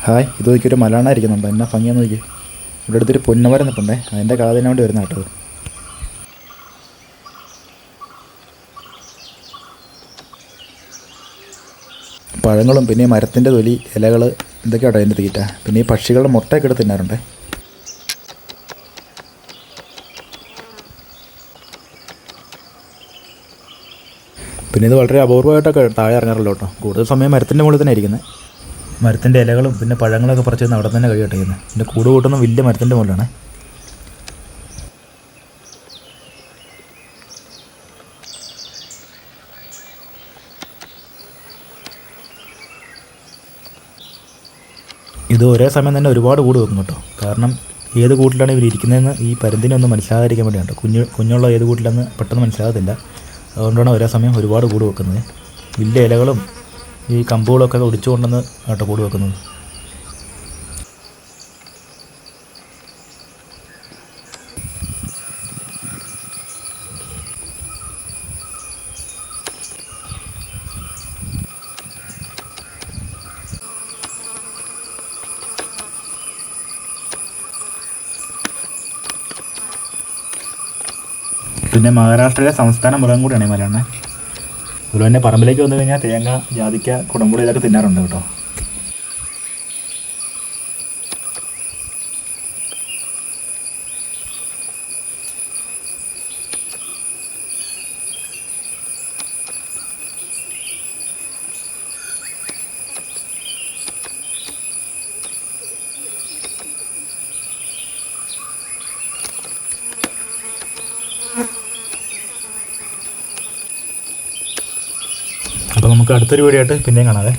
Hi, ഇത് നോക്കിയൊരു മലയാളം ഇരിക്കുന്നുണ്ടോ? എന്നാ ഭംഗിയെന്ന് നോക്കി. ഇവിടെ അടുത്തൊരു പൊന്നമരം നിൽപ്പുണ്ടേ, അതിൻ്റെ കാതിന് വേണ്ടി വരുന്ന കേട്ടോ. പഴങ്ങളും പിന്നെ ഈ മരത്തിൻ്റെ തൊലി, ഇലകൾ, ഇതൊക്കെ കേട്ടോ അതിൻ്റെ തീറ്റ. പിന്നെ ഈ പക്ഷികളുടെ മുട്ടയൊക്കെ എടുത്ത് തിന്നാറുണ്ടേ. പിന്നെ ഇത് വളരെ അപൂർവമായിട്ടൊക്കെ താഴെ ഇറങ്ങാറുള്ളൂ കേട്ടോ. കൂടുതൽ സമയം മരത്തിൻ്റെ മുകളിൽ തന്നെ ഇരിക്കുന്നത്. മരത്തിൻ്റെ ഇലകളും പിന്നെ പഴങ്ങളൊക്കെ പറിച്ച് നിന്ന് അവിടെ തന്നെ കഴിയട്ടെ ചെയ്യുന്നത്. പിന്നെ കൂട് കൂട്ടുന്ന വലിയ മരത്തിൻ്റെ മുകളിലാണ്. ഇത് ഒരേ സമയം തന്നെ ഒരുപാട് കൂട് വെക്കും കേട്ടോ. കാരണം ഏത് കൂട്ടിലാണ് ഇവർ ഇരിക്കുന്നതെന്ന് ഈ പരുന്തിനൊന്നും മനസ്സിലാകാതിരിക്കാൻ വേണ്ടിയാണ് കേട്ടോ. കുഞ്ഞുള്ള ഏത് കൂട്ടിലെന്ന് പെട്ടെന്ന് മനസ്സിലാകത്തില്ല. അതുകൊണ്ടാണ് ഒരേ സമയം ഒരുപാട് കൂട് വെക്കുന്നത്. വലിയ ഇലകളും ഈ കമ്പുകളൊക്കെ ഒടിച്ചു കൊണ്ടുവന്ന് കേട്ടോ കൂട് വെക്കുന്നത്. പിന്നെ മഹാരാഷ്ട്രയിലെ സംസ്ഥാന മൃഗം കൂടിയാണ് ഈ മലയാളം. അതുപോലെ തന്നെ പറമ്പിലേക്ക് വന്നു കഴിഞ്ഞാൽ തേങ്ങ, ജാതിക്ക, കുടംപുളി ഇതൊക്കെ തിന്നാറുണ്ട് കേട്ടോ. അപ്പോൾ നമുക്ക് അടുത്തൊരു വീഡിയോ ആയിട്ട് പിന്നെയും കാണാവേ.